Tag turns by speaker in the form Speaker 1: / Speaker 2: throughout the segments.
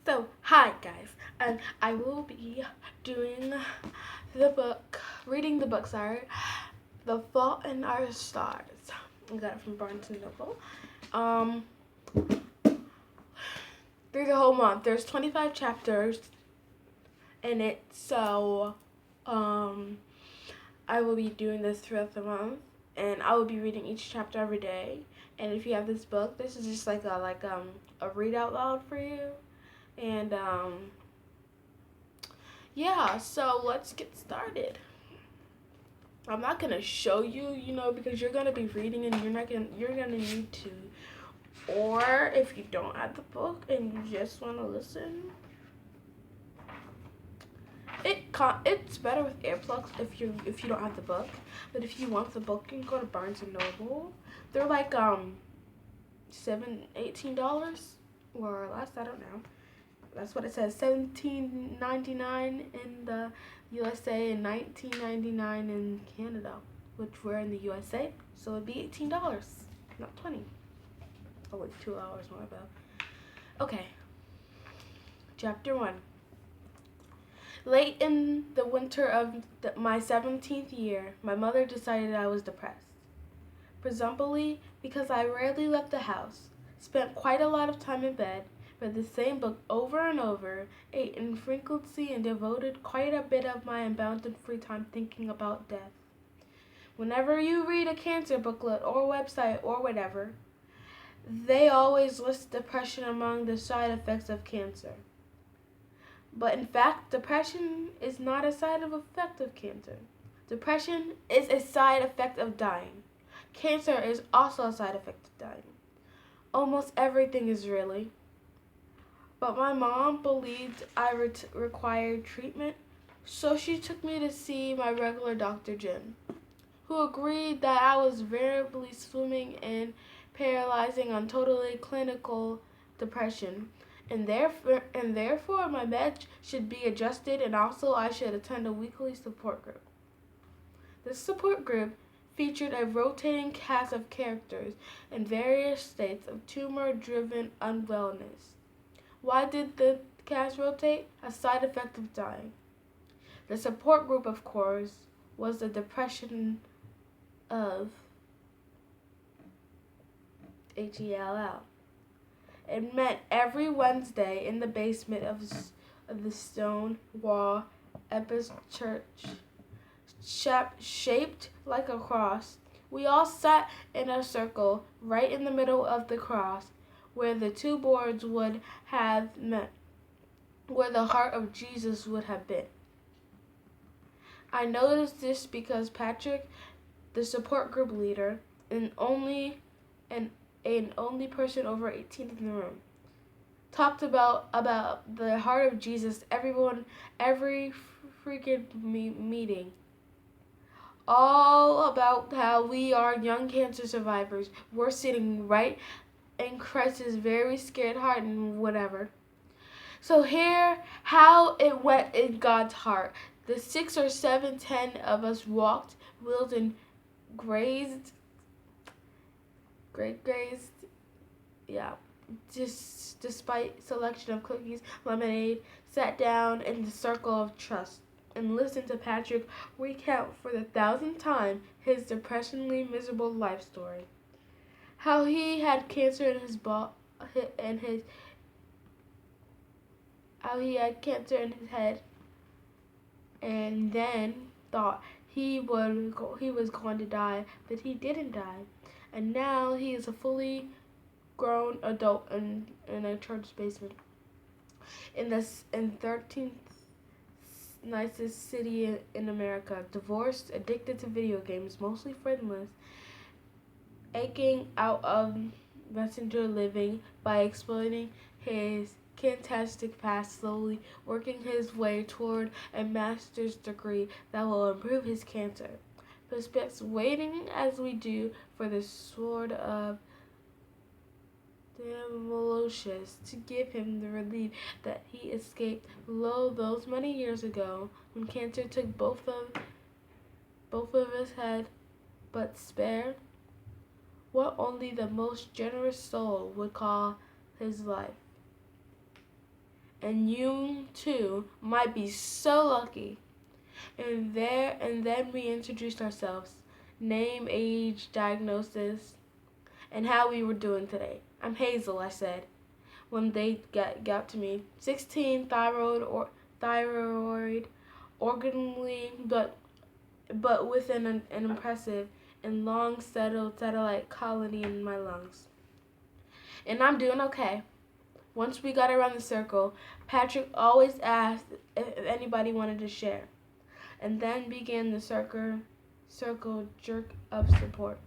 Speaker 1: So, hi guys, and I will be doing the book, reading the book, The Fault in Our Stars. I got it from Barnes and Noble. Through the whole month, there's 25 chapters in it, so, I will be doing this throughout the month, and I will be reading each chapter every day. And if you have this book, this is just like a read out loud for you, and yeah, so let's get started. I'm not gonna show you, because you're gonna be reading and you're gonna need to. Or if you don't have the book and you just wanna listen, it's better with earplugs if you don't have the book. But if you want the book, you can go to Barnes and Noble. They're like $18 or less. I don't know. That's what it says. $17.99 in the USA and $19.99 in Canada, which we're in the USA, so it'd be $18, not $20. Oh, wait, $2 more about. Okay. Chapter 1. Late in the winter of my 17th year, my mother decided I was depressed. Presumably because I rarely left the house, spent quite a lot of time in bed, read the same book over and over, ate infrequently, and devoted quite a bit of my unbounded free time thinking about death. Whenever you read a cancer booklet or website or whatever, they always list depression among the side effects of cancer. But in fact, depression is not a side effect of cancer. Depression is a side effect of dying. Cancer is also a side effect of dying. Almost everything is really. But my mom believed I required treatment, so she took me to see my regular Dr. Jim, who agreed that I was variably swimming in paralyzing on totally clinical depression, and therefore my meds should be adjusted, and also I should attend a weekly support group. This support group featured a rotating cast of characters in various states of tumor-driven unwellness. Why did the cast rotate? A side effect of dying. The support group, of course, was the depression of HELL. It meant every Wednesday in the basement of the stone wall Episcopal church, shaped like a cross, we all sat in a circle right in the middle of the cross, where the two boards would have met, where the heart of Jesus would have been. I noticed this because Patrick, the support group leader, and only person over 18 in the room, talked about the heart of Jesus. Every freaking meeting, all about how we are young cancer survivors. We're sitting right in Christ's very scared heart and whatever. So here, how it went in God's heart. The 6 or 7, 10 of us walked, wheeled, and grazed, yeah. Just despite selection of cookies, lemonade, sat down in the circle of trust and listened to Patrick recount for the 1,000th time his depressingly miserable life story. How he had cancer in his head, and then thought he was going to die, but he didn't die, and now he is a fully grown adult in a church basement in 13th nicest city in America, divorced, addicted to video games, mostly friendless, aching out of messenger living by exploiting his fantastic past, slowly working his way toward a master's degree that will improve his cancer. Prospects waiting as we do for the sword of Damocles to give him the relief that he escaped lo those many years ago when cancer took both of his head, but spared what only the most generous soul would call his life. And you too might be so lucky. And then we introduced ourselves. Name, age, diagnosis, and how we were doing today. I'm Hazel, I said when they got to me. 16, thyroid organally, but with an impressive and long settled satellite colony in my lungs. And I'm doing okay. Once we got around the circle, Patrick always asked if anybody wanted to share, and then began the circle jerk of support.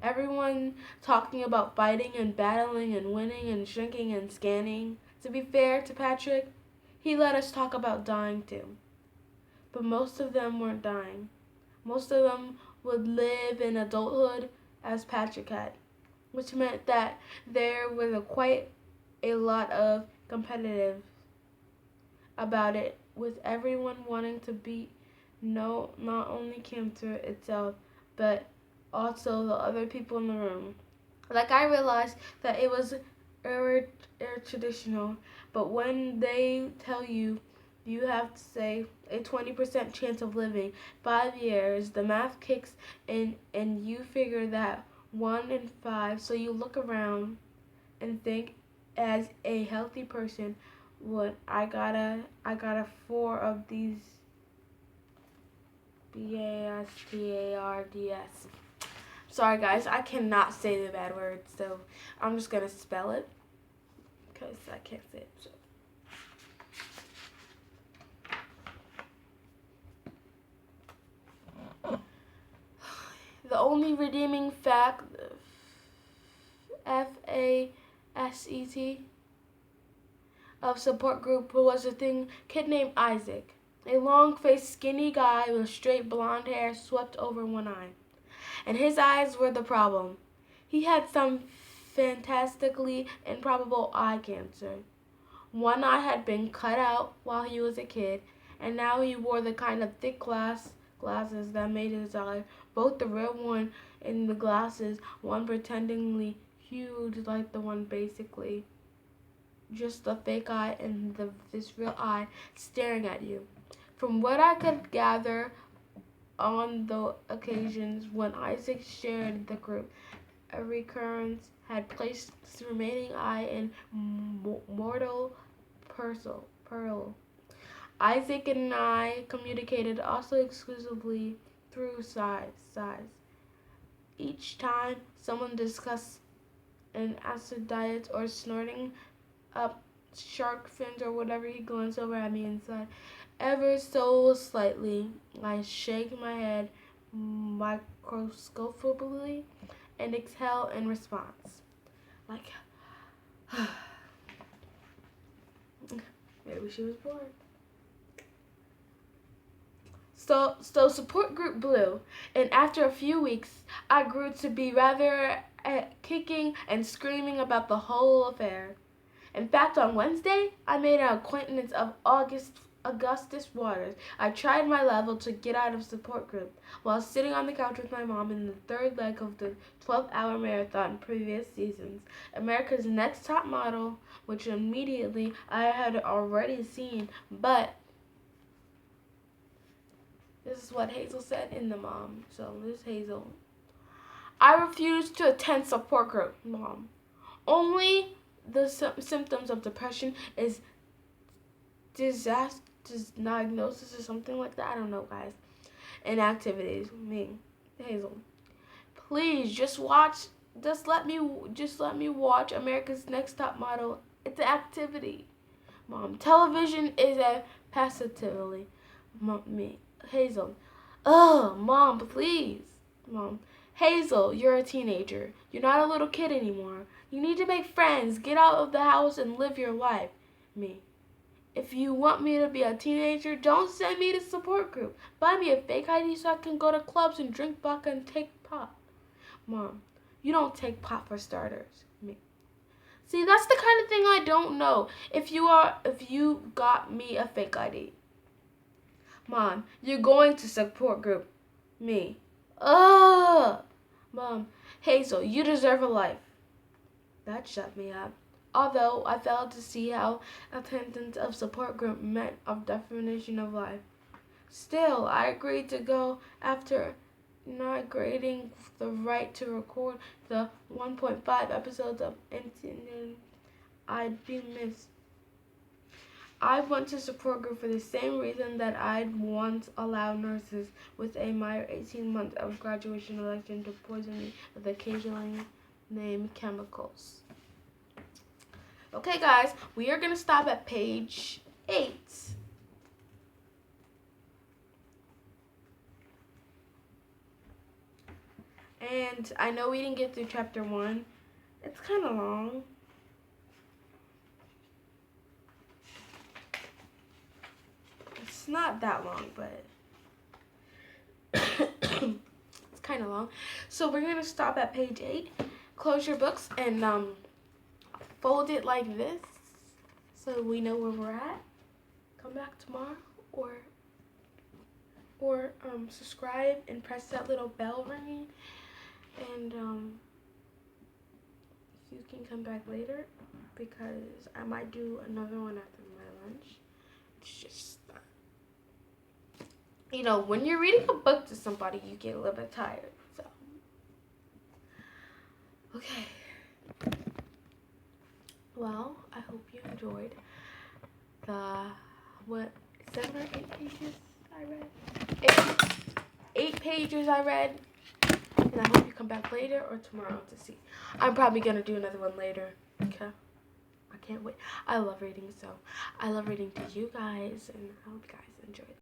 Speaker 1: Everyone talking about fighting and battling and winning and shrinking and scanning. To be fair to Patrick, he let us talk about dying too. But most of them weren't dying. Most of them would live in adulthood as Patrick had, which meant that there was quite a lot of competitive about it, with everyone wanting to beat not only cancer itself, but also the other people in the room. Like, I realized that it was traditional, but when they tell you you have to say a 20% chance of living 5 years, the math kicks in and you figure that 1 in 5. So you look around and think, as a healthy person, what I got a 4 of these BASTARDS. Sorry guys, I cannot say the bad word, so I'm just gonna spell it because I can't say it. So. The only redeeming fact, FASET, of support group was a kid named Isaac, a long-faced, skinny guy with straight blonde hair swept over one eye. And his eyes were the problem. He had some fantastically improbable eye cancer. One eye had been cut out while he was a kid, and now he wore the kind of thick glasses that made his eye, both the real one and the glasses, one pretendingly huge like the one basically just the fake eye and this real eye staring at you. From what I could gather on the occasions when Isaac shared the group, a recurrence had placed his remaining eye in mortal peril. Isaac and I communicated also exclusively through sighs. Each time someone discussed an acid diet or snorting up shark fins or whatever, he glanced over at me and said, ever so slightly, I shake my head microscopically and exhale in response. Like, maybe she was bored. So support group blew, and after a few weeks, I grew to be rather kicking and screaming about the whole affair. In fact, on Wednesday, I made an acquaintance of Augustus Waters. I tried my level to get out of support group while sitting on the couch with my mom in the third leg of the 12-hour marathon previous seasons. America's Next Top Model, which immediately I had already seen, but this is what Hazel said in the mom. So this is Hazel. I refused to attend support group, mom. Only the symptoms of depression is diagnosis or something like that. I don't know, guys. And activities. Me, Hazel. Please just let me watch America's Next Top Model. It's an activity, mom. Television is a passively. Me, Hazel. Ugh, mom, please, mom. Hazel, you're a teenager. You're not a little kid anymore. You need to make friends, get out of the house, and live your life. Me. If you want me to be a teenager, don't send me to support group. Buy me a fake ID so I can go to clubs and drink vodka and take pot. Mom, you don't take pot for starters. Me. See, that's the kind of thing I don't know. If you got me a fake ID. Mom, you're going to support group. Me. Ugh. Mom, Hazel, you deserve a life. That shut me up. although I failed to see how attendance of support group meant of definition of life. Still, I agreed to go after not grading the right to record the 1.5 episodes of Incident I'd be missed. I went to support group for the same reason that I'd once allowed nurses with a minor 18 months of graduation election to poison me with occasionally named chemicals. Okay, guys, we are going to stop at page 8. And I know we didn't get through chapter 1. It's kind of long. It's not that long, but it's kind of long. So we're going to stop at page 8. Close your books and fold it like this so we know where we're at. Come back tomorrow or subscribe and press that little bell ringing, and you can come back later because I might do another one after my lunch. It's just when you're reading a book to somebody, you get a little bit tired. So okay, well, I hope you enjoyed the 7 or 8 pages I read. 8 pages I read, and I hope you come back later or tomorrow to see. I'm probably gonna do another one later. Okay, I can't wait. I love reading, so I love reading to you guys, and I hope you guys enjoy.